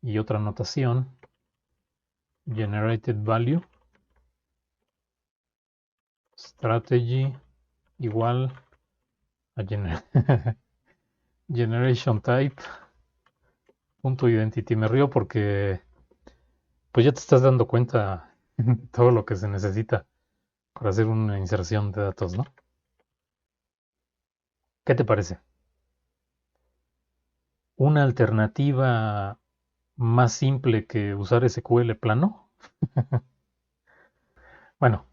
y otra notación, generated value, strategy igual a generation type, punto identity. Me río porque pues ya te estás dando cuenta de todo lo que se necesita para hacer una inserción de datos, ¿no? ¿Qué te parece? ¿Una alternativa más simple que usar SQL plano? Bueno,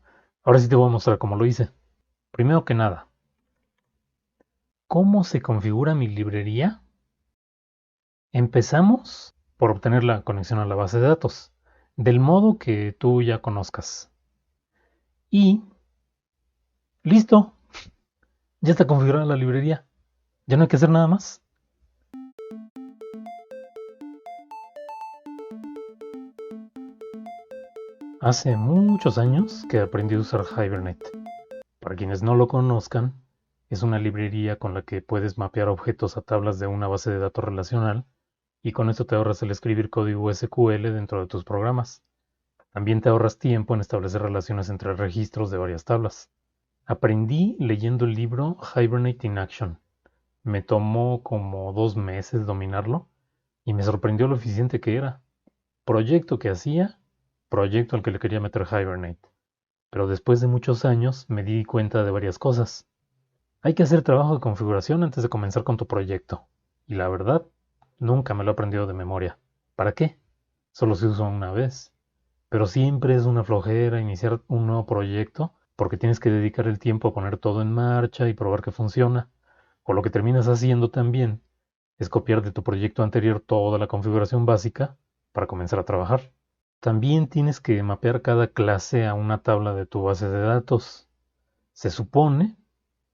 ahora sí te voy a mostrar cómo lo hice. Primero que nada, ¿cómo se configura mi librería? Empezamos por obtener la conexión a la base de datos, del modo que tú ya conozcas. Y listo, ya está configurada la librería. Ya no hay que hacer nada más. Hace muchos años que aprendí a usar Hibernate. Para quienes no lo conozcan, es una librería con la que puedes mapear objetos a tablas de una base de datos relacional y con esto te ahorras el escribir código SQL dentro de tus programas. También te ahorras tiempo en establecer relaciones entre registros de varias tablas. Aprendí leyendo el libro Hibernate in Action. Me tomó como 2 meses dominarlo y me sorprendió lo eficiente que era. Proyecto que hacía, proyecto al que le quería meter Hibernate. Pero después de muchos años me di cuenta de varias cosas. Hay que hacer trabajo de configuración antes de comenzar con tu proyecto. Y la verdad, nunca me lo he aprendido de memoria. ¿Para qué? Solo se usa una vez. Pero siempre es una flojera iniciar un nuevo proyecto porque tienes que dedicar el tiempo a poner todo en marcha y probar que funciona. O lo que terminas haciendo también es copiar de tu proyecto anterior toda la configuración básica para comenzar a trabajar. También tienes que mapear cada clase a una tabla de tu base de datos. Se supone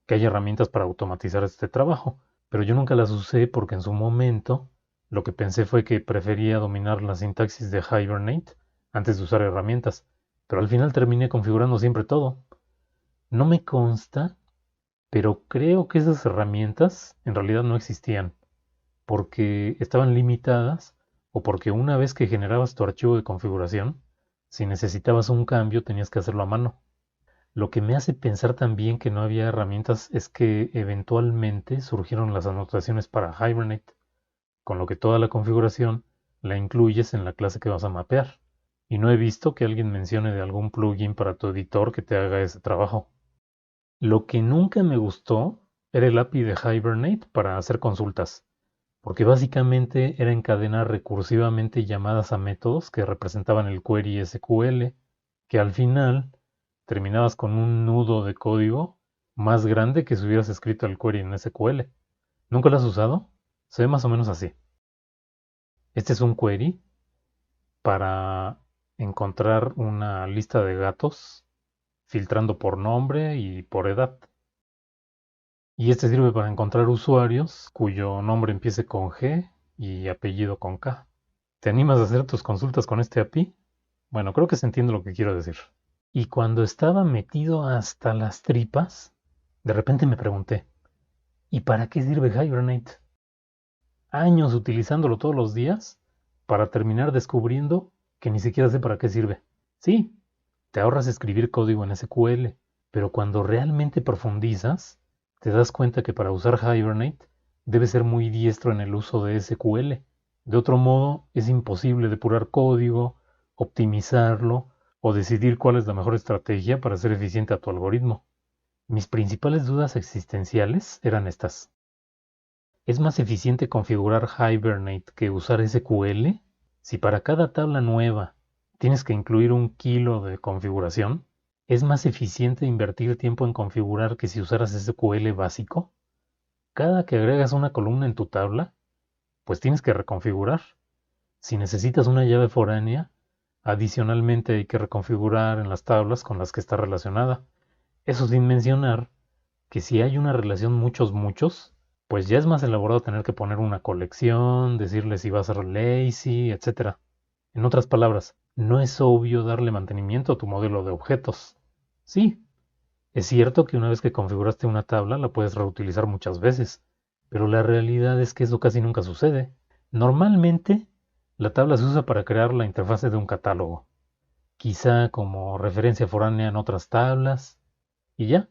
que hay herramientas para automatizar este trabajo, pero yo nunca las usé porque en su momento lo que pensé fue que prefería dominar la sintaxis de Hibernate antes de usar herramientas, pero al final terminé configurando siempre todo. No me consta, pero creo que esas herramientas en realidad no existían, porque estaban limitadas o porque una vez que generabas tu archivo de configuración, si necesitabas un cambio tenías que hacerlo a mano. Lo que me hace pensar también que no había herramientas es que eventualmente surgieron las anotaciones para Hibernate, con lo que toda la configuración la incluyes en la clase que vas a mapear. Y no he visto que alguien mencione de algún plugin para tu editor que te haga ese trabajo. Lo que nunca me gustó era el API de Hibernate para hacer consultas, porque básicamente era encadenar recursivamente llamadas a métodos que representaban el query SQL, que al final terminabas con un nudo de código más grande que si hubieras escrito el query en SQL. ¿Nunca lo has usado? Se ve más o menos así. Este es un query para encontrar una lista de gatos, filtrando por nombre y por edad. Y este sirve para encontrar usuarios cuyo nombre empiece con G y apellido con K. ¿Te animas a hacer tus consultas con este API? Bueno, creo que se entiende lo que quiero decir. Y cuando estaba metido hasta las tripas, de repente me pregunté, ¿y para qué sirve Hibernate? Años utilizándolo todos los días para terminar descubriendo que ni siquiera sé para qué sirve. Sí, te ahorras escribir código en SQL, pero cuando realmente profundizas, te das cuenta que para usar Hibernate debes ser muy diestro en el uso de SQL. De otro modo, es imposible depurar código, optimizarlo o decidir cuál es la mejor estrategia para hacer eficiente a tu algoritmo. Mis principales dudas existenciales eran estas. ¿Es más eficiente configurar Hibernate que usar SQL? Si para cada tabla nueva tienes que incluir 1 kilo de configuración, ¿es más eficiente invertir tiempo en configurar que si usaras SQL básico? Cada que agregas una columna en tu tabla, pues tienes que reconfigurar. Si necesitas una llave foránea, adicionalmente hay que reconfigurar en las tablas con las que está relacionada. Eso sin mencionar que si hay una relación muchos, pues ya es más elaborado tener que poner una colección, decirle si va a ser lazy, etc. En otras palabras, no es obvio darle mantenimiento a tu modelo de objetos. Sí, es cierto que una vez que configuraste una tabla la puedes reutilizar muchas veces, pero la realidad es que eso casi nunca sucede. Normalmente La tabla se usa para crear la interfase de un catálogo, quizá como referencia foránea en otras tablas, y ya.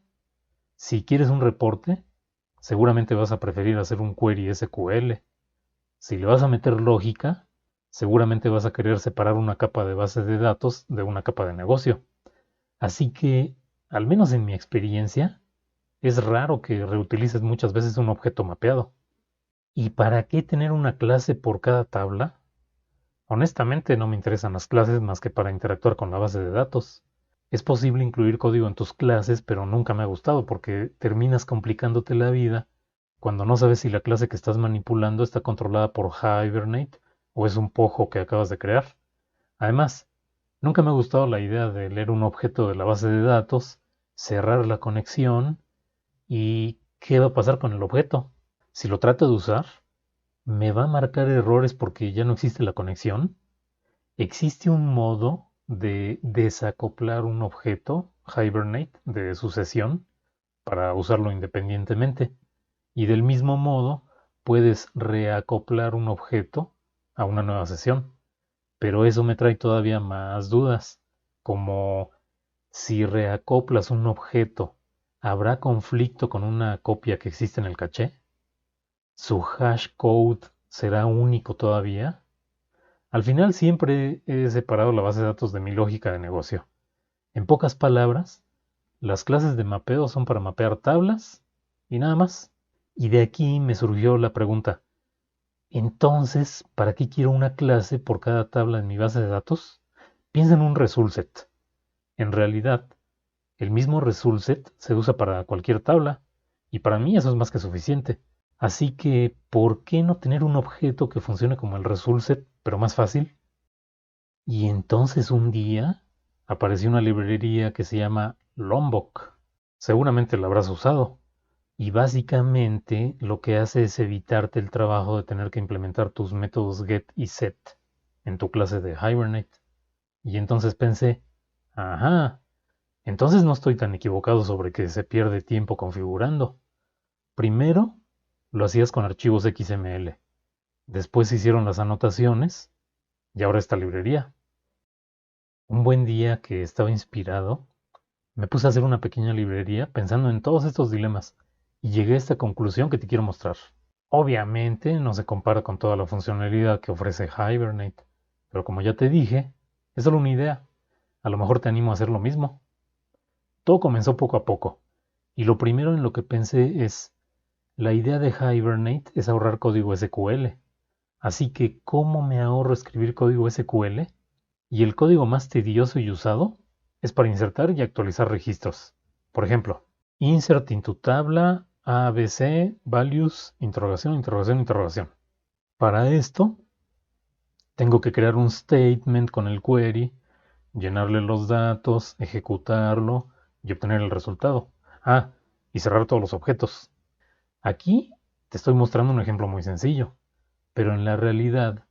Si quieres un reporte, seguramente vas a preferir hacer un query SQL. Si le vas a meter lógica, seguramente vas a querer separar una capa de base de datos de una capa de negocio. Así que, al menos en mi experiencia, es raro que reutilices muchas veces un objeto mapeado. ¿Y para qué tener una clase por cada tabla? Honestamente no me interesan las clases más que para interactuar con la base de datos. Es posible incluir código en tus clases, pero nunca me ha gustado porque terminas complicándote la vida cuando no sabes si la clase que estás manipulando está controlada por Hibernate o es un pojo que acabas de crear. Además, nunca me ha gustado la idea de leer un objeto de la base de datos, cerrar la conexión y ¿qué va a pasar con el objeto? Si lo trato de usar, ¿me va a marcar errores porque ya no existe la conexión? ¿Existe un modo de desacoplar un objeto, Hibernate, de su sesión para usarlo independientemente? Y del mismo modo, puedes reacoplar un objeto a una nueva sesión. Pero eso me trae todavía más dudas, como si reacoplas un objeto, ¿habrá conflicto con una copia que existe en el caché? ¿Su hash code será único todavía? Al final siempre he separado la base de datos de mi lógica de negocio. En pocas palabras, las clases de mapeo son para mapear tablas y nada más. Y de aquí me surgió la pregunta, entonces, ¿para qué quiero una clase por cada tabla en mi base de datos? Piensa en un result set. En realidad, el mismo result set se usa para cualquier tabla, y para mí eso es más que suficiente. Así que, ¿por qué no tener un objeto que funcione como el result set, pero más fácil? Y entonces un día apareció una librería que se llama Lombok. Seguramente la habrás usado. Y básicamente lo que hace es evitarte el trabajo de tener que implementar tus métodos get y set en tu clase de Hibernate. Y entonces pensé, ajá, entonces no estoy tan equivocado sobre que se pierde tiempo configurando. Primero, lo hacías con archivos XML. Después se hicieron las anotaciones y ahora esta librería. Un buen día que estaba inspirado, me puse a hacer una pequeña librería pensando en todos estos dilemas y llegué a esta conclusión que te quiero mostrar. Obviamente no se compara con toda la funcionalidad que ofrece Hibernate, pero como ya te dije, es solo una idea. A lo mejor te animo a hacer lo mismo. Todo comenzó poco a poco, y lo primero en lo que pensé es, la idea de Hibernate es ahorrar código SQL. Así que, ¿cómo me ahorro escribir código SQL? Y el código más tedioso y usado es para insertar y actualizar registros. Por ejemplo, insert into tabla ABC values interrogación, interrogación, interrogación. Para esto, tengo que crear un statement con el query, llenarle los datos, ejecutarlo y obtener el resultado. Ah, y cerrar todos los objetos. Aquí te estoy mostrando un ejemplo muy sencillo, pero en la realidad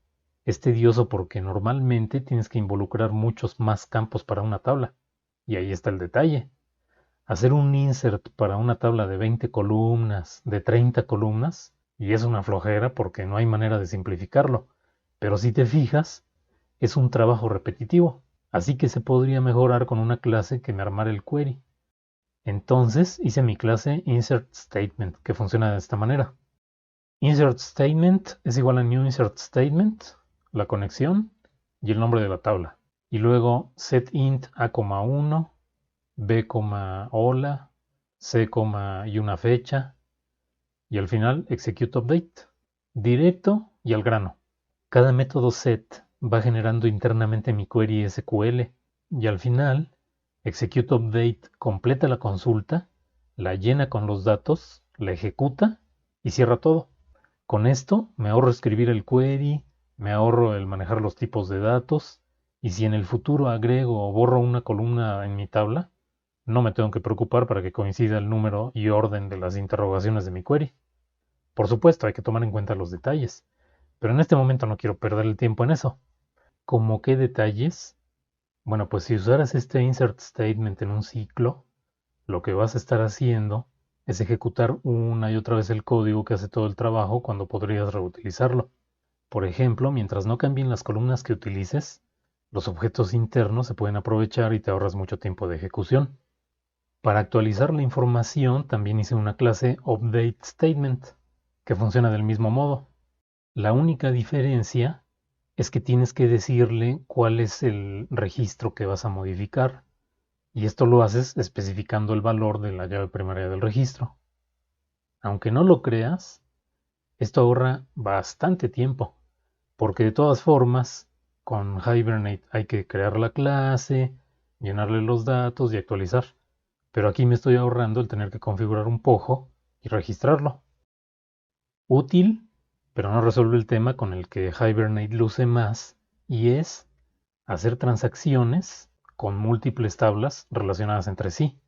es tedioso porque normalmente tienes que involucrar muchos más campos para una tabla. Y ahí está el detalle. Hacer un insert para una tabla de 20 columnas, de 30 columnas, y es una flojera porque no hay manera de simplificarlo. Pero si te fijas, es un trabajo repetitivo. Así que se podría mejorar con una clase que me armara el query. Entonces hice mi clase insert statement, que funciona de esta manera. Insert statement es igual a new insert statement, la conexión y el nombre de la tabla. Y luego set int a,1, b, hola, c, y una fecha. Y al final execute update. Directo y al grano. Cada método set va generando internamente mi query SQL. Y al final, execute update completa la consulta, la llena con los datos, la ejecuta y cierra todo. Con esto me ahorro escribir el query, me ahorro el manejar los tipos de datos y si en el futuro agrego o borro una columna en mi tabla, no me tengo que preocupar para que coincida el número y orden de las interrogaciones de mi query. Por supuesto, hay que tomar en cuenta los detalles, pero en este momento no quiero perder el tiempo en eso. ¿Cómo qué detalles? Bueno, pues si usaras este insert statement en un ciclo, lo que vas a estar haciendo es ejecutar una y otra vez el código que hace todo el trabajo cuando podrías reutilizarlo. Por ejemplo, mientras no cambien las columnas que utilices, los objetos internos se pueden aprovechar y te ahorras mucho tiempo de ejecución. Para actualizar la información también hice una clase UpdateStatement, que funciona del mismo modo. La única diferencia es que tienes que decirle cuál es el registro que vas a modificar, y esto lo haces especificando el valor de la llave primaria del registro. Aunque no lo creas, esto ahorra bastante tiempo, porque de todas formas, con Hibernate hay que crear la clase, llenarle los datos y actualizar. Pero aquí me estoy ahorrando el tener que configurar un POJO y registrarlo. Útil, pero no resuelve el tema con el que Hibernate luce más, y es hacer transacciones con múltiples tablas relacionadas entre sí.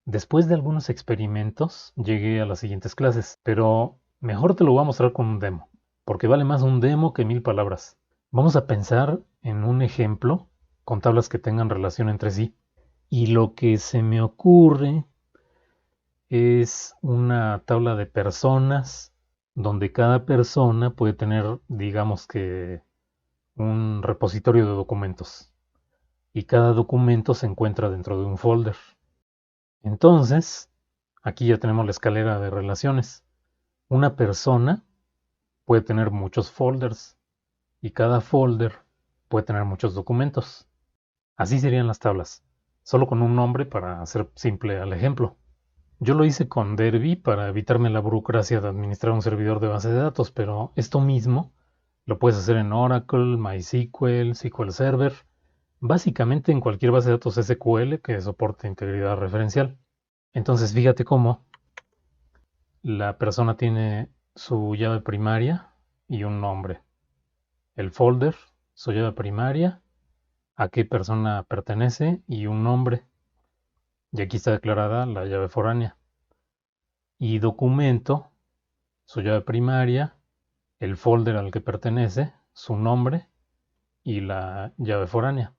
Después de algunos experimentos, llegué a las siguientes clases, pero mejor te lo voy a mostrar con un demo, porque vale más un demo que 1000 palabras. Vamos a pensar en un ejemplo con tablas que tengan relación entre sí. Y lo que se me ocurre es una tabla de personas donde cada persona puede tener, digamos que, un repositorio de documentos. Y cada documento se encuentra dentro de un folder. Entonces, aquí ya tenemos la escalera de relaciones. Una persona puede tener muchos folders y cada folder puede tener muchos documentos. Así serían las tablas, solo con un nombre para hacer simple al ejemplo. Yo lo hice con Derby para evitarme la burocracia de administrar un servidor de base de datos, pero esto mismo lo puedes hacer en Oracle, MySQL, SQL Server, básicamente en cualquier base de datos SQL que soporte integridad referencial. Entonces fíjate cómo la persona tiene su llave primaria y un nombre. El folder, su llave primaria, a qué persona pertenece y un nombre. Y aquí está declarada la llave foránea. Y documento, su llave primaria, el folder al que pertenece, su nombre y la llave foránea.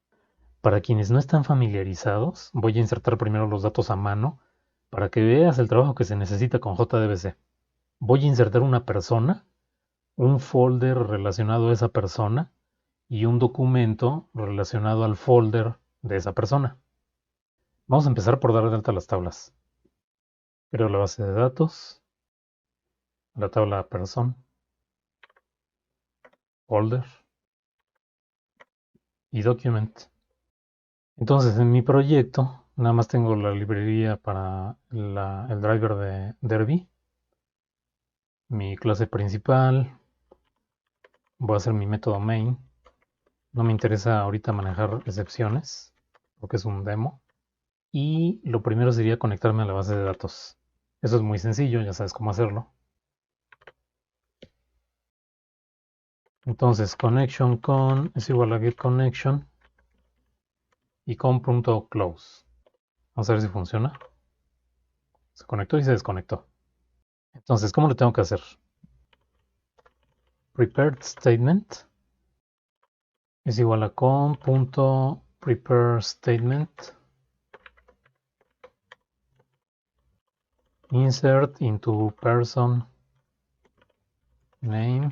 Para quienes no están familiarizados, voy a insertar primero los datos a mano para que veas el trabajo que se necesita con JDBC. Voy a insertar una persona, un folder relacionado a esa persona y un documento relacionado al folder de esa persona. Vamos a empezar por dar de alta las tablas. Creo la base de datos, la tabla person, folder y document. Entonces en mi proyecto nada más tengo la librería para el driver de Derby, mi clase principal, voy a hacer mi método main. No me interesa ahorita manejar excepciones porque es un demo. Y lo primero sería conectarme a la base de datos. Eso es muy sencillo, ya sabes cómo hacerlo. Entonces connection con es igual a get connection y con.close. Vamos a ver si funciona. Se conectó y se desconectó. Entonces, ¿cómo lo tengo que hacer? Prepared statement es igual a con.prepareStatement insert into person name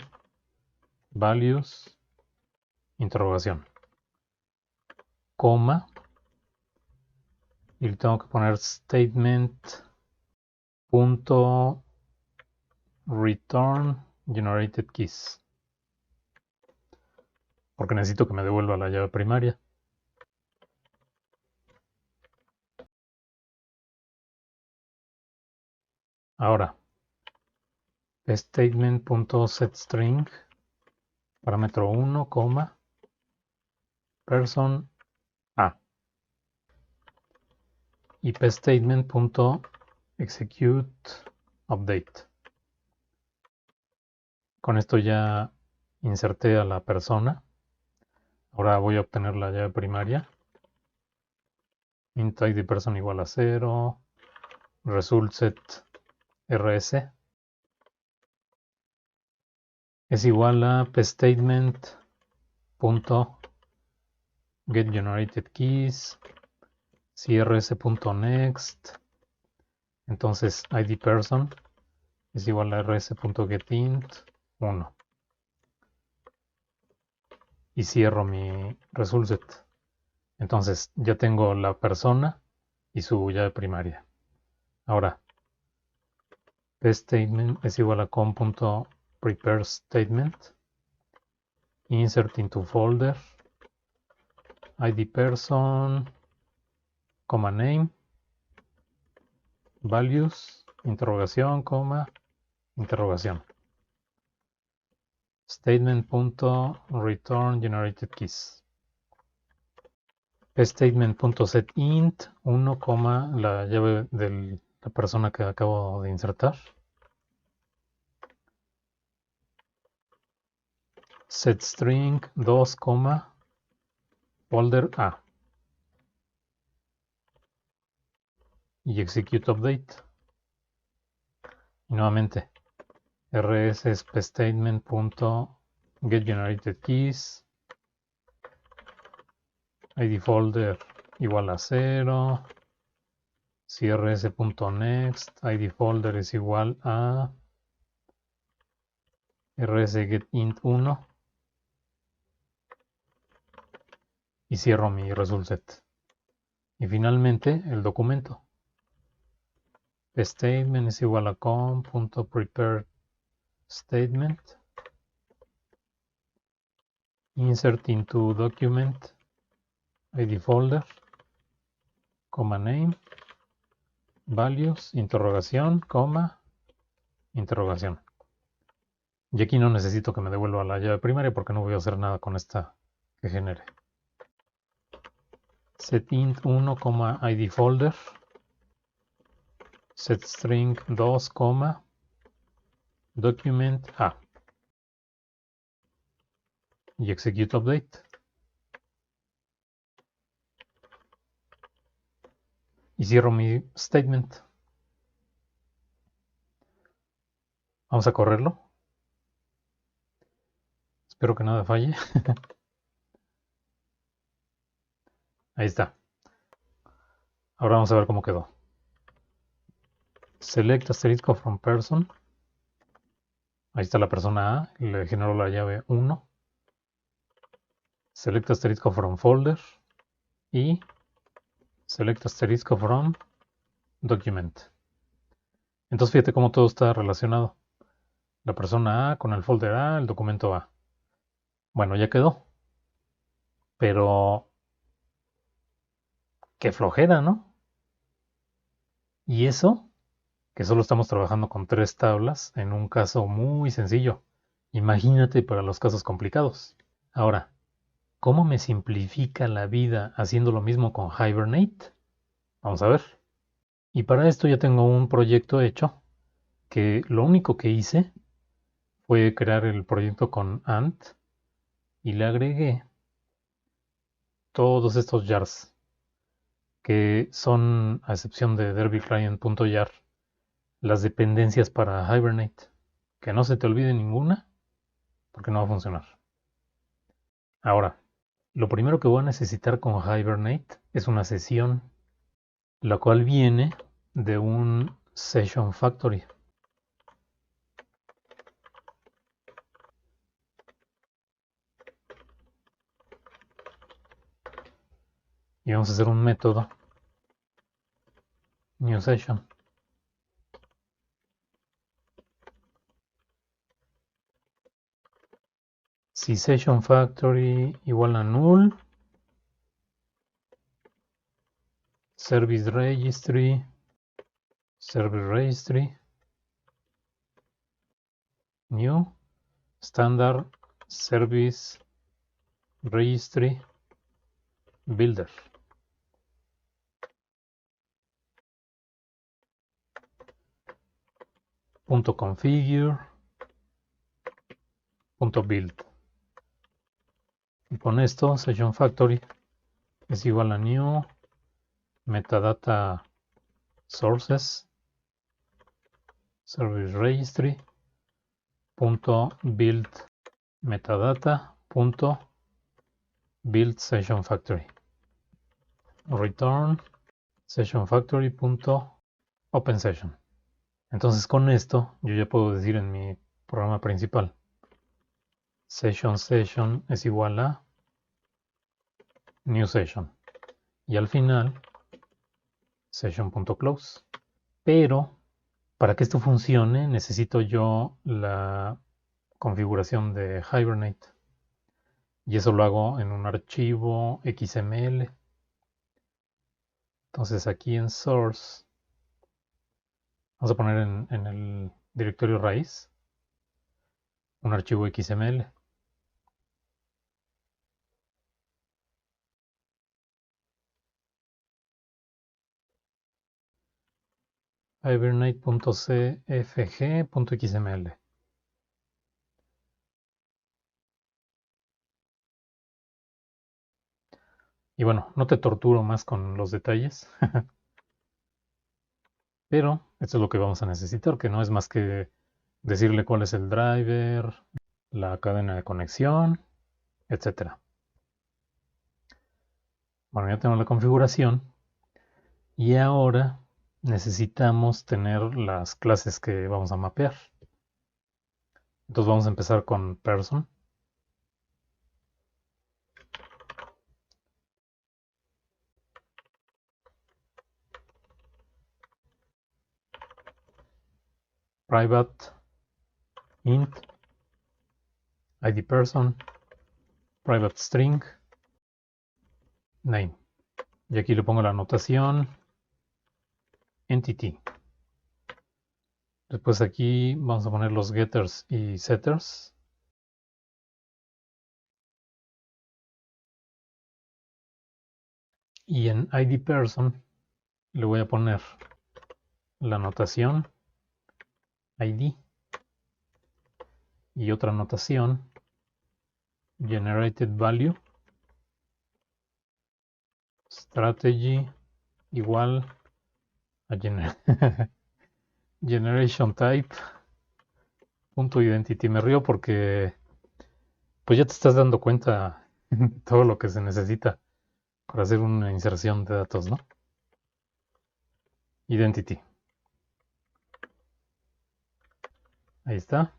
values interrogación coma y le tengo que poner statement.return generated keys porque necesito que me devuelva la llave primaria. Ahora, statement.setString, parámetro 1, person a. Y pstatement.execute update. Con esto ya inserté a la persona. Ahora voy a obtener la llave primaria. Int id person igual a 0. Result set rs es igual a pstatement.getGenerated_keys crs.next. Entonces id person es igual a rs.getInt 1. y cierro mi result set. Entonces ya tengo la persona y su llave primaria. Ahora, pStatement es igual a com.prepareStatement, insert into folder, id person, name, values, interrogación, interrogación. Statement.return generated keys. Statement.setInt 1, la llave de la persona que acabo de insertar. SetString 2, folder A. Y execute update. Y nuevamente, rs.statement.getGenerated_keys, id folder igual a 0, crs.next, id folder es igual a rs.getInt1 y cierro mi result set. Y finalmente el documento. Statement es igual a com.prepareStatement, insert into document, id folder, name, values, interrogación, interrogación. Y aquí no necesito que me devuelva la llave primaria porque no voy a hacer nada con esta que genere. SetInt1, id folder, setString 2, document A. Y execute update. Y cierro mi statement. Vamos a correrlo. Espero que nada falle. Ahí está. Ahora vamos a ver cómo quedó. Select asterisco from person. Ahí está la persona A. Le generó la llave 1. Select asterisco from folder. Y select asterisco from document. Entonces fíjate cómo todo está relacionado. La persona A con el folder A, el documento A. Bueno, ya quedó. Pero qué flojera, ¿no? Y eso, que solo estamos trabajando con 3 tablas en un caso muy sencillo. Imagínate para los casos complicados. Ahora, ¿cómo me simplifica la vida haciendo lo mismo con Hibernate? Vamos a ver. Y para esto ya tengo un proyecto hecho, que lo único que hice fue crear el proyecto con Ant y le agregué todos estos jars, que son, a excepción de derbyclient.jar, las dependencias para Hibernate. Que no se te olvide ninguna, porque no va a funcionar. Ahora, lo primero que voy a necesitar con Hibernate es una sesión, la cual viene de un Session Factory. Y vamos a hacer un método new session. Si session factory igual a null, service registry, new, standard service registry builder. .configure, .build. Y con esto, session factory es igual a new metadata sources service registry .build metadata .build session factory return session factory .open session. Entonces con esto yo ya puedo decir en mi programa principal session es igual a new session. Y al final, session.close. Pero para que esto funcione, necesito yo la configuración de Hibernate. Y eso lo hago en un archivo XML. Entonces aquí en source, vamos a poner en el directorio raíz un archivo XML. Hibernate.cfg.xml. Y bueno, no te torturo más con los detalles, pero esto es lo que vamos a necesitar, que no es más que decirle cuál es el driver, la cadena de conexión, etcétera. Bueno, ya tengo la configuración y ahora necesitamos tener las clases que vamos a mapear. Entonces vamos a empezar con person. Private int id person private string name. Y aquí le pongo la anotación entity. Después aquí vamos a poner los getters y setters. Y en id person le voy a poner la anotación id y otra anotación generated value strategy igual a generation type punto identity. Me río porque pues ya te estás dando cuenta de todo lo que se necesita para hacer una inserción de datos, ¿no? Identity. Ahí está.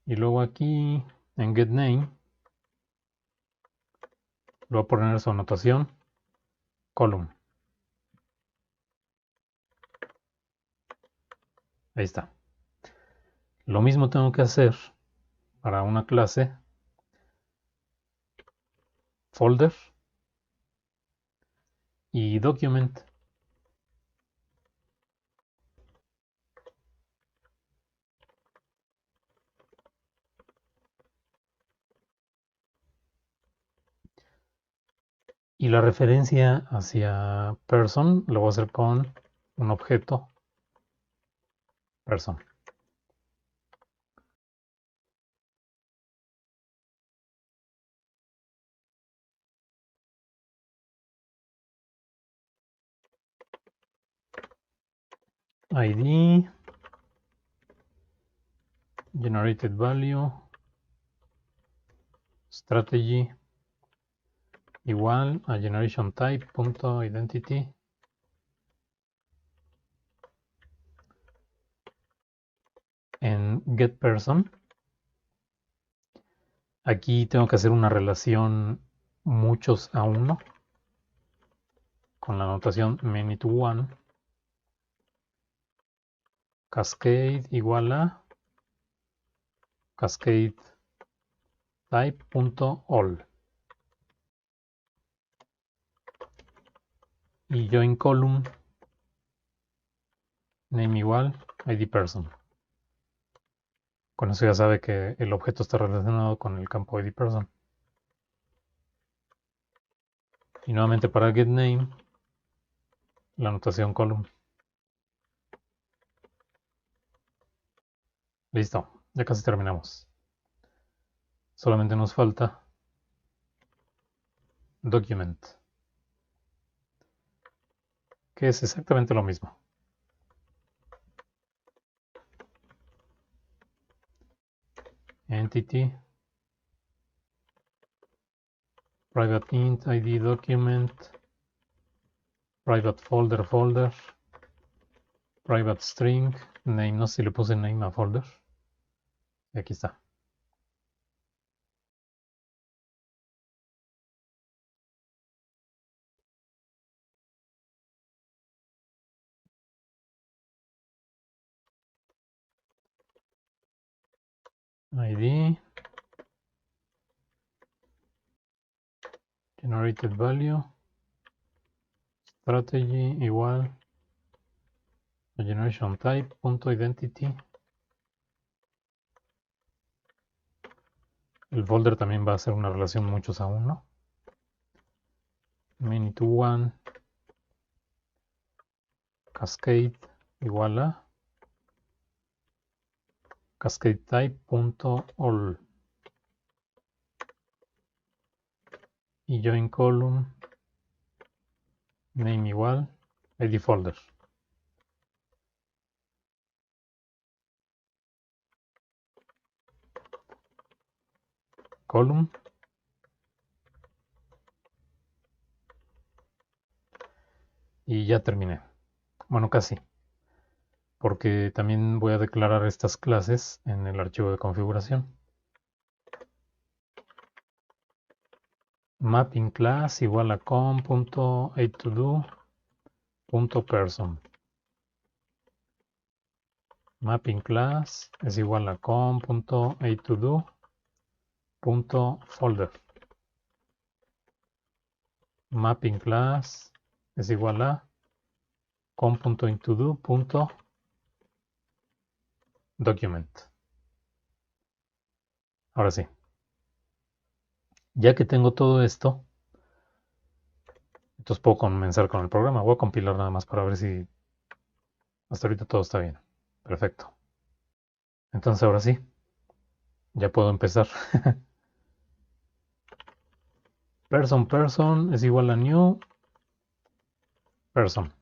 Y luego aquí en getName le voy a poner su anotación column. Ahí está. Lo mismo tengo que hacer para una clase folder y document. Y la referencia hacia person lo voy a hacer con un objeto person. ID generated value strategy igual a generation type punto identity. En getPerson aquí tengo que hacer una relación muchos a uno con la notación many to one cascade igual a cascade type.all y join column name igual id person. Con eso ya sabe que el objeto está relacionado con el campo id person. Y nuevamente para getName la notación column. Listo, ya casi terminamos. Solamente nos falta document, que es exactamente lo mismo. Entity private int id document private folder private string name. No sé si le puse name a folder. Y aquí está. ID, generated value, strategy igual a generation type punto identity. El folder también va a ser una relación muchos a uno. Many to one, cascade igual a cascade type punto all y join column name igual id folder. Column y ya terminé. Bueno, casi, porque también voy a declarar estas clases en el archivo de configuración. Mapping class igual a com.aidToDo.person. Mapping class es igual a com.aidToDo.folder. Mapping class es igual a com.aidToDo.document. Ahora sí. Ya que tengo todo esto, entonces puedo comenzar con el programa. Voy a compilar nada más para ver si hasta ahorita todo está bien. Perfecto. Entonces ahora sí, ya puedo empezar. person es igual a new person.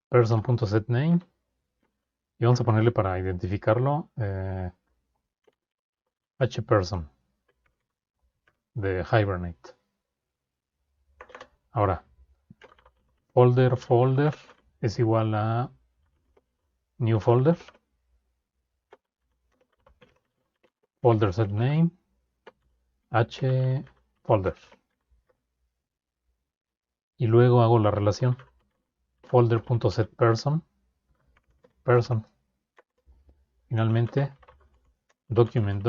Person.setName. Y vamos a ponerle para identificarlo hperson de Hibernate. Ahora, folder es igual a new folder. Folder setName h folder. Y luego hago la relación folder.setPerson person. Finalmente, document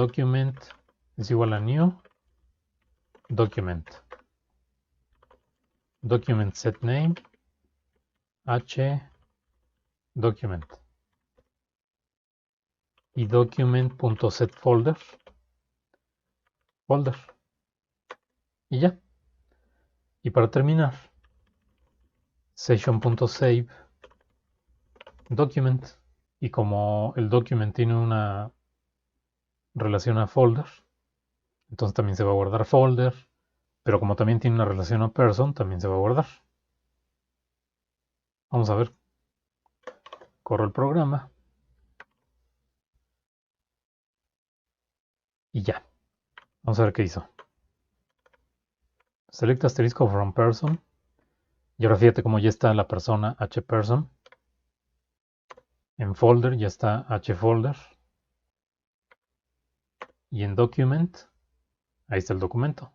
es igual a new document. Document setName h document. Y document.setFolder folder. Y ya. Y para terminar, session.save document. Y como el document tiene una relación a folder, entonces también se va a guardar folder. Pero como también tiene una relación a person, también se va a guardar. Vamos a ver. Corro el programa. Y ya. Vamos a ver qué hizo. Select asterisco from person. Y ahora fíjate cómo ya está la persona hperson. En folder ya está hfolder. Y en document, ahí está el documento.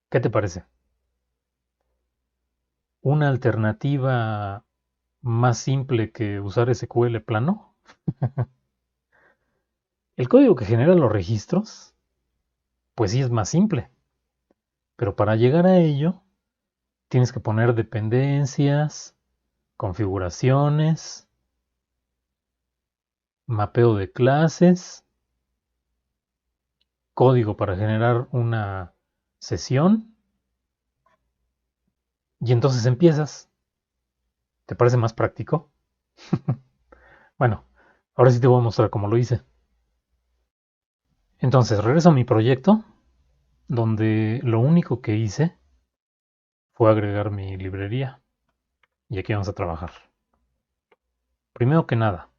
¿Qué te parece? ¿Una alternativa más simple que usar SQL plano? El código que genera los registros, pues sí es más simple. Pero para llegar a ello, tienes que poner dependencias, configuraciones, mapeo de clases, código para generar una sesión. Y entonces empiezas. ¿Te parece más práctico? Bueno, ahora sí te voy a mostrar cómo lo hice. Entonces regreso a mi proyecto, donde lo único que hice fue agregar mi librería. Y aquí vamos a trabajar. Primero que nada,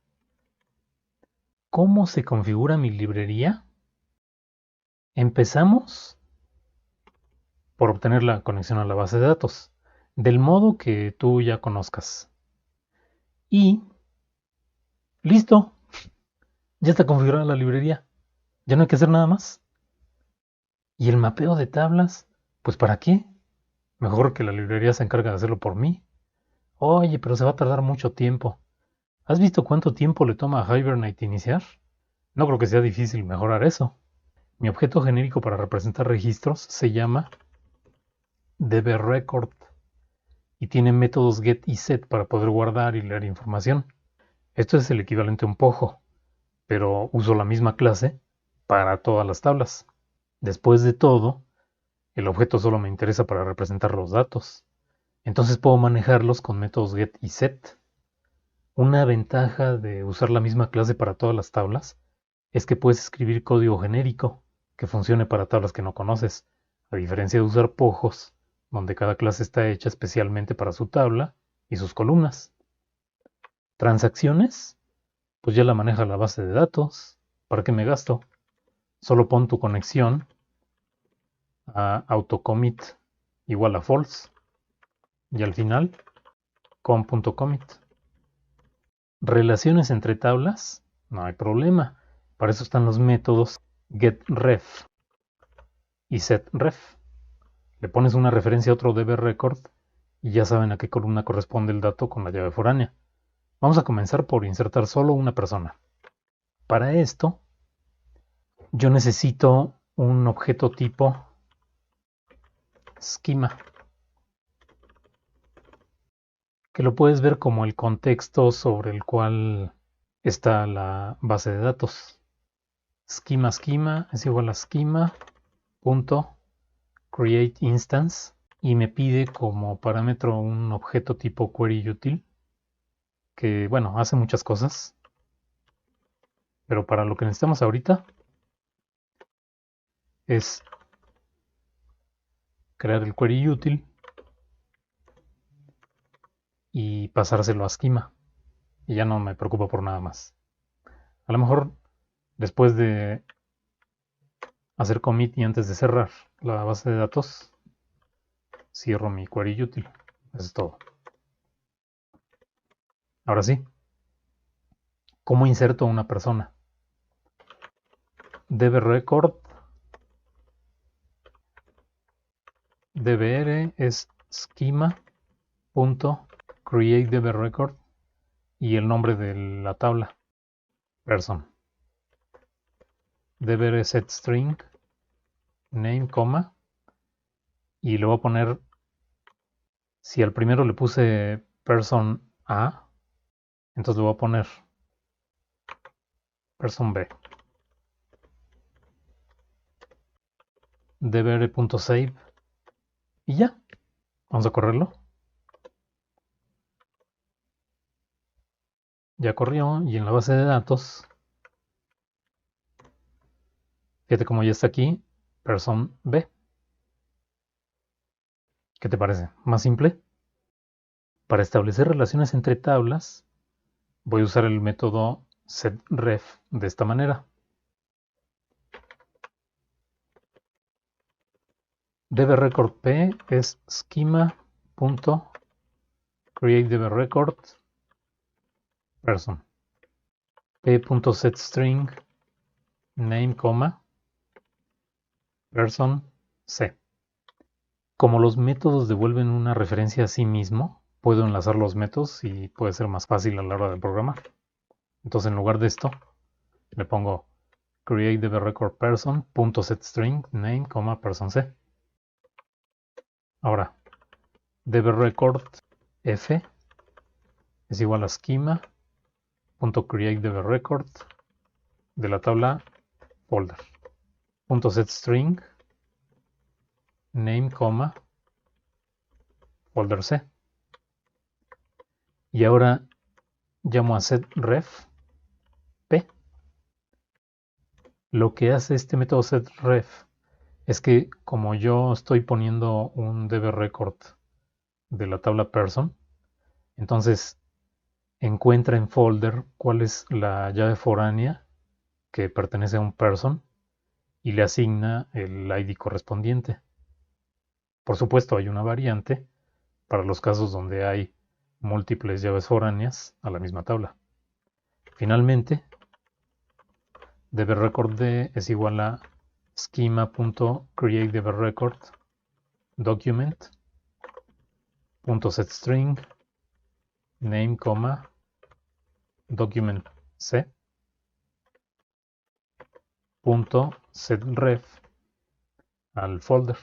¿cómo se configura mi librería? Empezamos por obtener la conexión a la base de datos, del modo que tú ya conozcas. Y listo, ya está configurada la librería. Ya no hay que hacer nada más. ¿Y el mapeo de tablas? Pues ¿para qué? Mejor que la librería se encargue de hacerlo por mí. Oye, pero se va a tardar mucho tiempo. ¿Has visto cuánto tiempo le toma a Hibernate iniciar? No creo que sea difícil mejorar eso. Mi objeto genérico para representar registros se llama dbRecord y tiene métodos get y set para poder guardar y leer información. Esto es el equivalente a un pojo, pero uso la misma clase para todas las tablas. Después de todo, el objeto solo me interesa para representar los datos. Entonces puedo manejarlos con métodos get y set. Una ventaja de usar la misma clase para todas las tablas es que puedes escribir código genérico que funcione para tablas que no conoces, a diferencia de usar pojos, donde cada clase está hecha especialmente para su tabla y sus columnas. Transacciones, pues ya la maneja la base de datos. ¿Para qué me gasto? Solo pon tu conexión a autocommit igual a false y al final com.commit. Relaciones entre tablas, no hay problema. Para eso están los métodos getRef y setRef. Le pones una referencia a otro dbRecord y ya saben a qué columna corresponde el dato con la llave foránea. Vamos a comenzar por insertar solo una persona. Para esto, yo necesito un objeto tipo schema, que lo puedes ver como el contexto sobre el cual está la base de datos. Schema es igual a schema.createInstance y me pide como parámetro un objeto tipo queryUtil que, bueno, hace muchas cosas, pero para lo que necesitamos ahorita es crear el queryUtil y pasárselo a schema y ya no me preocupo por nada más. A lo mejor después de hacer commit y antes de cerrar la base de datos, cierro mi queryUtil. Eso es todo. Ahora sí, ¿cómo inserto a una persona? dbRecord dbr es schema.createDbRecord y el nombre de la tabla, person. dbr setString name, y le voy a poner, si al primero le puse person A, entonces le voy a poner person B. dbr.save y ya. Vamos a correrlo. Ya corrió y en la base de datos, fíjate cómo ya está aquí, person B. ¿Qué te parece? ¿Más simple? Para establecer relaciones entre tablas, voy a usar el método setRef de esta manera. dbRecord.p es schema.createDbRecord person. p.setString name, person c. Como los métodos devuelven una referencia a sí mismo, puedo enlazar los métodos y puede ser más fácil a la hora de programar. Entonces en lugar de esto, le pongo createDbRecordPerson.setString name, person c. Ahora, dbRecord f es igual a schema.createDbRecord de la tabla folder. .setString name, folder c. Y ahora llamo a setRef p. Lo que hace este método setRef es que como yo estoy poniendo un dbRecord de la tabla person, entonces encuentra en folder cuál es la llave foránea que pertenece a un person y le asigna el ID correspondiente. Por supuesto, hay una variante para los casos donde hay múltiples llaves foráneas a la misma tabla. Finalmente, dbRecord es igual a schema.createDbRecord document.setString name, document c. .setref al folder.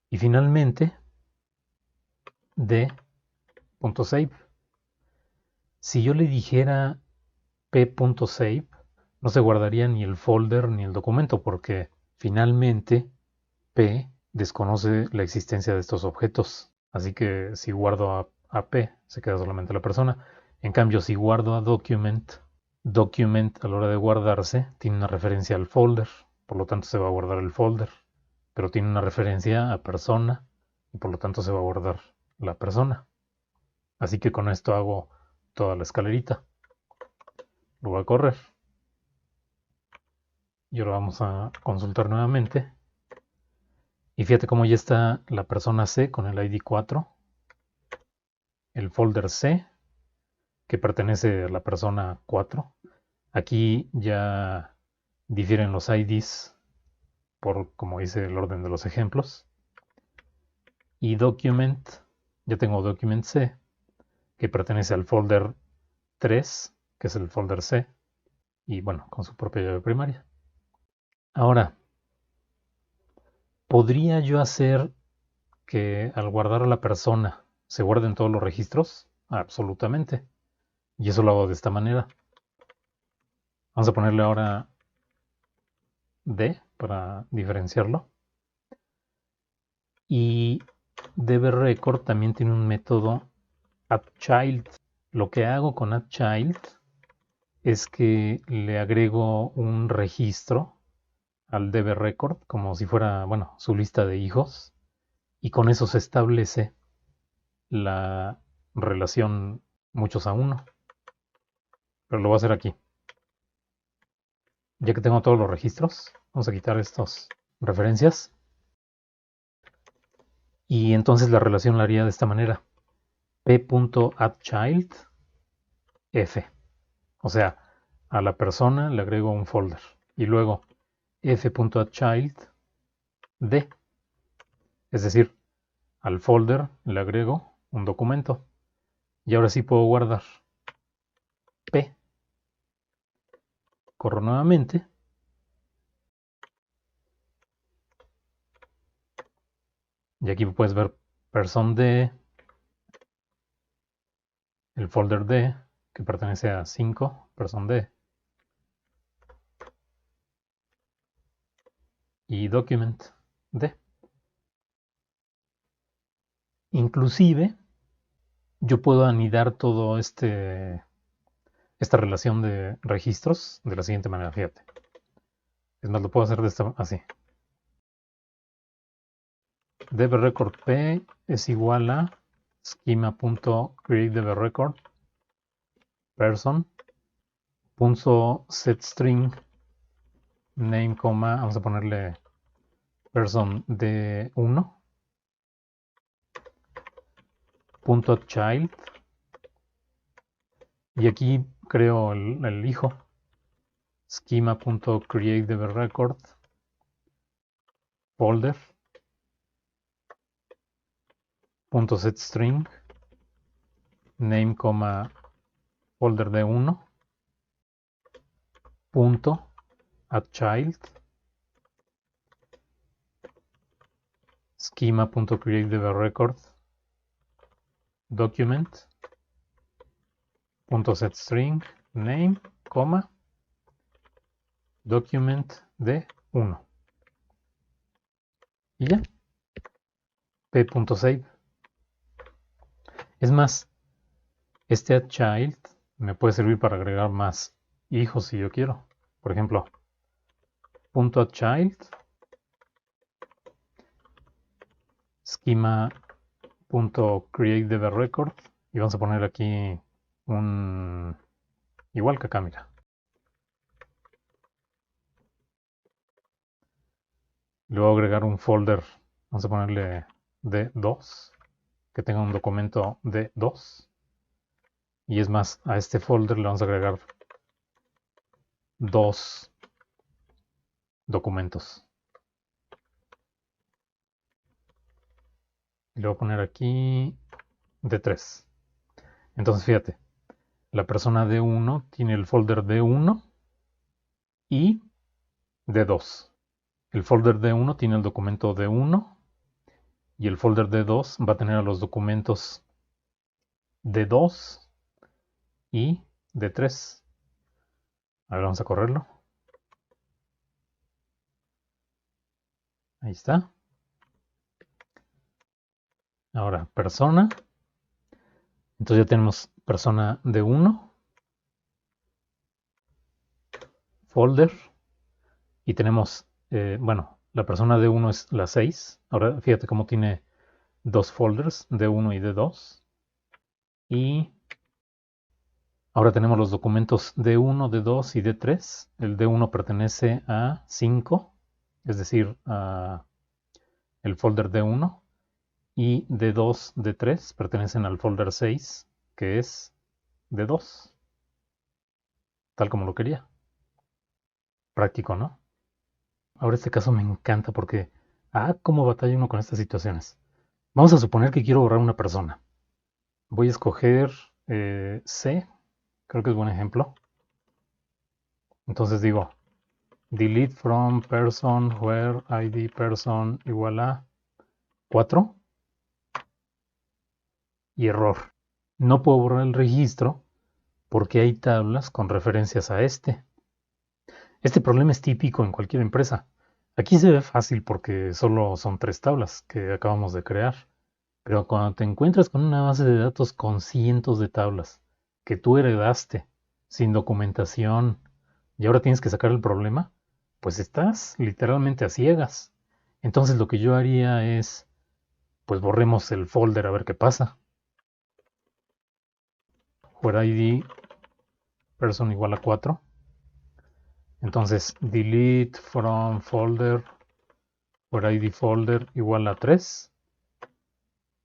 Y finalmente d.save. Si yo le dijera p.save, no se guardaría ni el folder ni el documento, porque finalmente p desconoce la existencia de estos objetos. Así que si guardo a p, se queda solamente la persona. En cambio, si guardo a document a la hora de guardarse tiene una referencia al folder, por lo tanto se va a guardar el folder, pero tiene una referencia a persona y por lo tanto se va a guardar la persona. Así que con esto hago toda la escalerita. Lo voy a correr y ahora vamos a consultar nuevamente. Y fíjate cómo ya está la persona C con el ID 4, el folder C que pertenece a la persona 4. Aquí ya difieren los IDs por, como dice, el orden de los ejemplos. Y document, ya tengo document C, que pertenece al folder 3, que es el folder C, y bueno, con su propia llave primaria. Ahora, ¿podría yo hacer que al guardar a la persona se guarden todos los registros? Absolutamente. Y eso lo hago de esta manera. Vamos a ponerle ahora D para diferenciarlo. Y dbRecord también tiene un método addChild. Lo que hago con addChild es que le agrego un registro al dbRecord como si fuera, bueno, su lista de hijos, y con eso se establece la relación muchos a uno. Pero lo voy a hacer aquí. Ya que tengo todos los registros, vamos a quitar estas referencias. Y entonces la relación la haría de esta manera. p.addChild f. O sea, a la persona le agrego un folder. Y luego f.addChild d. Es decir, al folder le agrego un documento. Y ahora sí puedo guardar p. Corro nuevamente. Y aquí puedes ver person d, el folder d, que pertenece a 5, person d, y document d. Inclusive, yo puedo anidar todo esta relación de registros de la siguiente manera, fíjate. Es más, lo puedo hacer de esta, así. dbRecord p es igual a schema.createDbRecord person.setString name, vamos a ponerle person d1 .child, y aquí creo el hijo, schema.createDbRecord folder .setString name, folder d1 .addChild schema.createDbRecord document .setString name, document d1. Y ya. p.save. Es más, este addChild me puede servir para agregar más hijos si yo quiero. Por ejemplo, .addChild schema.createDbRecord, y vamos a poner aquí un igual que acá, mira. Le voy a agregar un folder, vamos a ponerle D2, que tenga un documento D2. Y es más, a este folder le vamos a agregar 2 documentos. Y le voy a poner aquí D3. Entonces fíjate, la persona D1 tiene el folder D1 y D2. El folder D1 tiene el documento D1 y el folder D2 va a tener a los documentos D2 y D3. A ver, vamos a correrlo. Ahí está. Ahora, persona. Entonces ya tenemos persona D1, folder, y tenemos, bueno, la persona D1 es la 6. Ahora fíjate cómo tiene dos folders, D1 y D2. Y ahora tenemos los documentos D1, D2 y D3. El D1 pertenece a 5, es decir, a el folder D1. Y D2, D3 pertenecen al folder 6, que es D2. Tal como lo quería. Práctico, ¿no? Ahora este caso me encanta porque, cómo batalla uno con estas situaciones. Vamos a suponer que quiero borrar una persona. Voy a escoger C, creo que es buen ejemplo. Entonces digo, delete from person where id person igual a 4 y error. No puedo borrar el registro porque hay tablas con referencias a este. Este problema es típico en cualquier empresa. Aquí se ve fácil porque solo son 3 tablas que acabamos de crear. Pero cuando te encuentras con una base de datos con cientos de tablas que tú heredaste sin documentación y ahora tienes que sacar el problema, pues estás literalmente a ciegas. Entonces lo que yo haría es, pues borremos el folder a ver qué pasa. Where id person igual a 4. Entonces delete from folder where id folder igual a 3.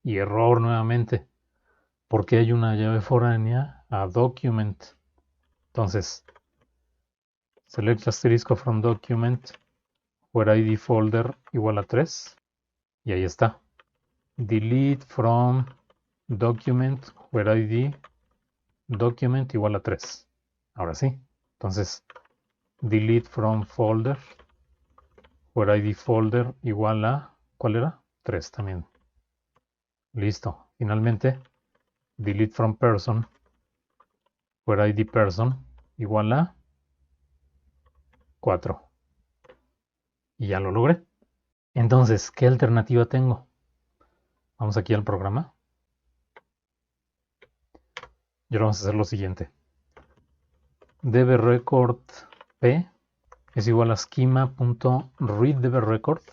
Y error nuevamente, porque hay una llave foránea a document. Entonces, select asterisco from document where id folder igual a 3. Y ahí está. Delete from document where id document igual a 3. Ahora sí. Entonces, delete from folder where id folder igual a, ¿cuál era? 3 también. Listo. Finalmente, delete from person where id person igual a 4. Y ya lo logré. Entonces, ¿qué alternativa tengo? Vamos aquí al programa. Y ahora vamos a hacer lo siguiente. dbRecord p es igual a schema.readDbRecord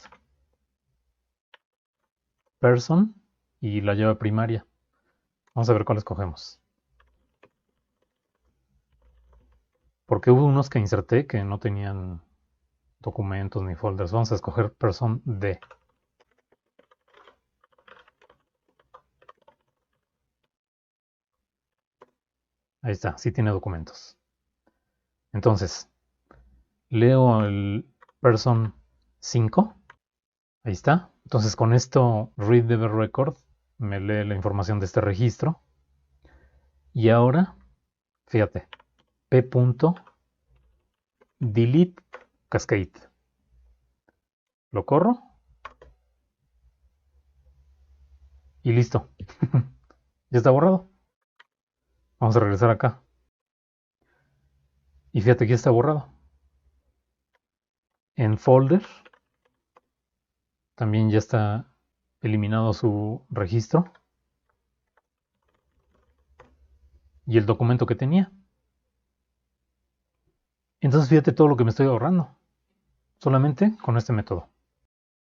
person y la llave primaria. Vamos a ver cuál escogemos. Porque hubo unos que inserté que no tenían documentos ni folders. Vamos a escoger person D. Ahí está, sí tiene documentos. Entonces, leo el person 5. Ahí está. Entonces con esto readDbRecord me lee la información de este registro. Y ahora, fíjate, p.delete cascade. Lo corro. Y listo. Ya está borrado. Vamos a regresar acá. Y fíjate que ya está borrado. En folder también ya está eliminado su registro. Y el documento que tenía. Entonces fíjate todo lo que me estoy ahorrando. Solamente con este método.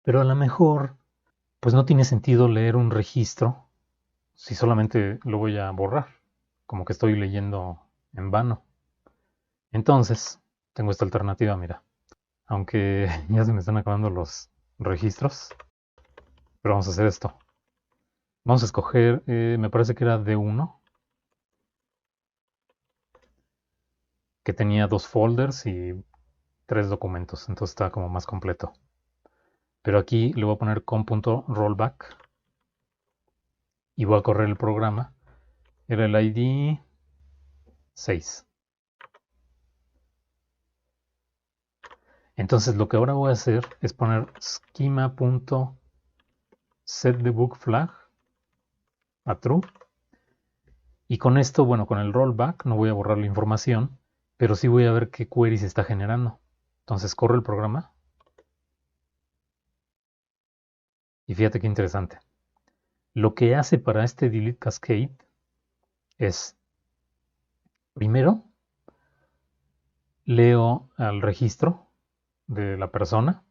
Pero a lo mejor, pues no tiene sentido leer un registro si solamente lo voy a borrar. Como que estoy leyendo en vano. Entonces, tengo esta alternativa, mira. Aunque ya se me están acabando los registros. Pero vamos a hacer esto. Vamos a escoger, me parece que era D1. Que tenía 2 folders y 3 documentos. Entonces está como más completo. Pero aquí le voy a poner com.rollback. Y voy a correr el programa. Era el ID 6. Entonces lo que ahora voy a hacer es poner schema.setDebugFlag a true. Y con esto, bueno, con el rollback no voy a borrar la información, pero sí voy a ver qué query se está generando. Entonces corro el programa. Y fíjate qué interesante. Lo que hace para este delete cascade es, primero, leo al registro de la persona,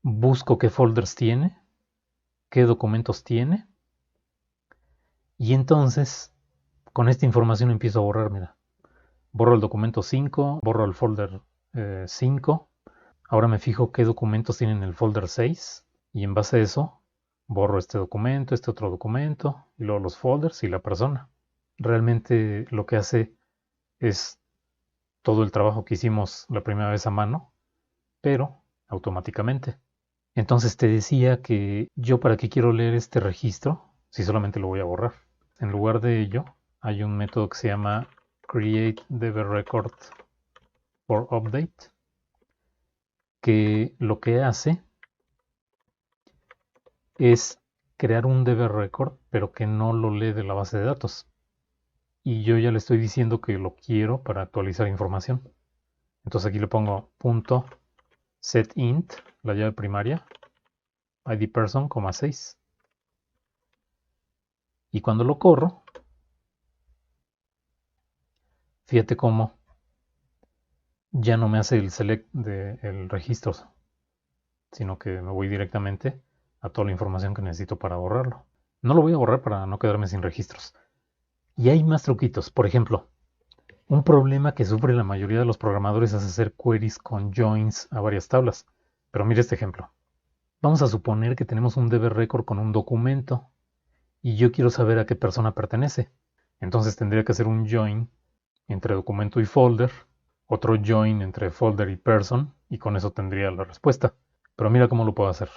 busco qué folders tiene, qué documentos tiene, y entonces con esta información empiezo a borrar, mira. Borro el documento 5, borro el folder 5, ahora me fijo qué documentos tienen el folder 6, y en base a eso borro este documento, este otro documento, y luego los folders y la persona. Realmente lo que hace es todo el trabajo que hicimos la primera vez a mano, pero automáticamente. Entonces te decía que yo para qué quiero leer este registro si solamente lo voy a borrar. En lugar de ello, hay un método que se llama createDbRecord for update, que lo que hace es crear un dbRecord, pero que no lo lee de la base de datos. Y yo ya le estoy diciendo que lo quiero para actualizar información. Entonces aquí le pongo .setInt, la llave primaria, idPerson, 6. Y cuando lo corro, fíjate cómo ya no me hace el select del registro, sino que me voy directamente a toda la información que necesito para borrarlo. No lo voy a borrar para no quedarme sin registros. Y hay más truquitos. Por ejemplo, un problema que sufre la mayoría de los programadores es hacer queries con joins a varias tablas. Pero mire este ejemplo. Vamos a suponer que tenemos un dbRecord con un documento y yo quiero saber a qué persona pertenece. Entonces tendría que hacer un join entre documento y folder, otro join entre folder y person, y con eso tendría la respuesta. Pero mira cómo lo puedo hacer.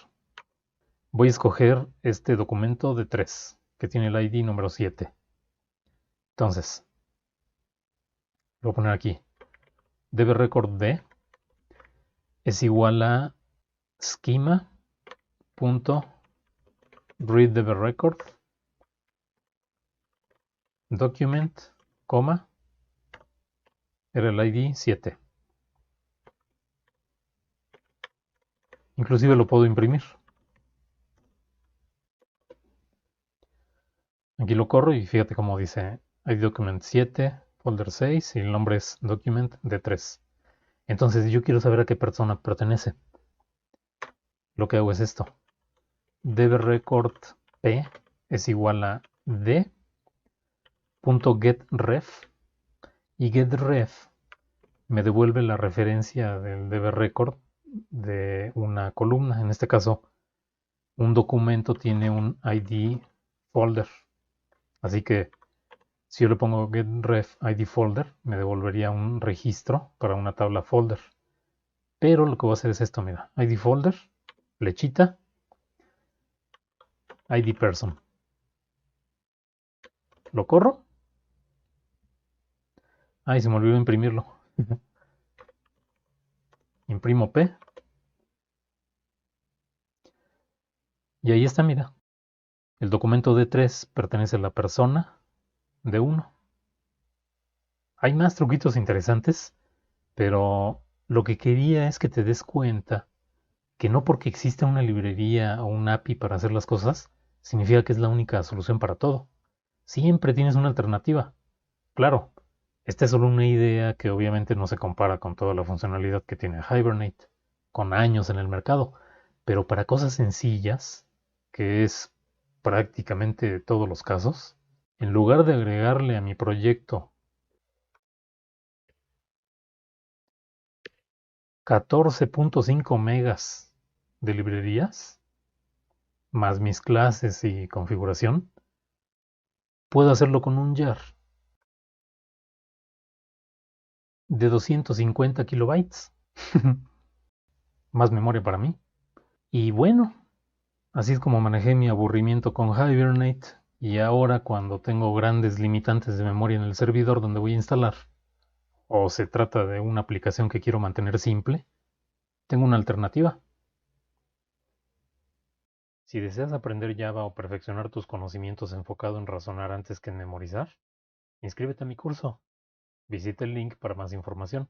Voy a escoger este documento de 3, que tiene el ID número 7. Entonces, lo voy a poner aquí. dbRecord_d es igual a schema.readDbRecord document, era el ID 7. Inclusive lo puedo imprimir. Aquí lo corro y fíjate cómo dice ID document 7, folder 6 y el nombre es document de 3. Entonces yo quiero saber a qué persona pertenece. Lo que hago es esto. dbRecord p es igual a d.getRef y getRef me devuelve la referencia del dbRecord de una columna. En este caso, un documento tiene un ID folder. Así que si yo le pongo getRef ID folder, me devolvería un registro para una tabla folder. Pero lo que voy a hacer es esto, mira. ID folder, flechita, ID person. Lo corro. Ay, se me olvidó imprimirlo. Imprimo P. Y ahí está, mira. El documento D3 pertenece a la persona D1. Hay más truquitos interesantes, pero lo que quería es que te des cuenta que no porque exista una librería o un API para hacer las cosas, significa que es la única solución para todo. Siempre tienes una alternativa. Claro, esta es solo una idea que obviamente no se compara con toda la funcionalidad que tiene Hibernate, con años en el mercado, pero para cosas sencillas, que es prácticamente todos los casos, en lugar de agregarle a mi proyecto 14.5 megas de librerías, más mis clases y configuración, puedo hacerlo con un jar de 250 kilobytes, más memoria para mí. Y bueno, así es como manejé mi aburrimiento con Hibernate, y ahora cuando tengo grandes limitantes de memoria en el servidor donde voy a instalar, o se trata de una aplicación que quiero mantener simple, tengo una alternativa. Si deseas aprender Java o perfeccionar tus conocimientos enfocado en razonar antes que en memorizar, inscríbete a mi curso. Visita el link para más información.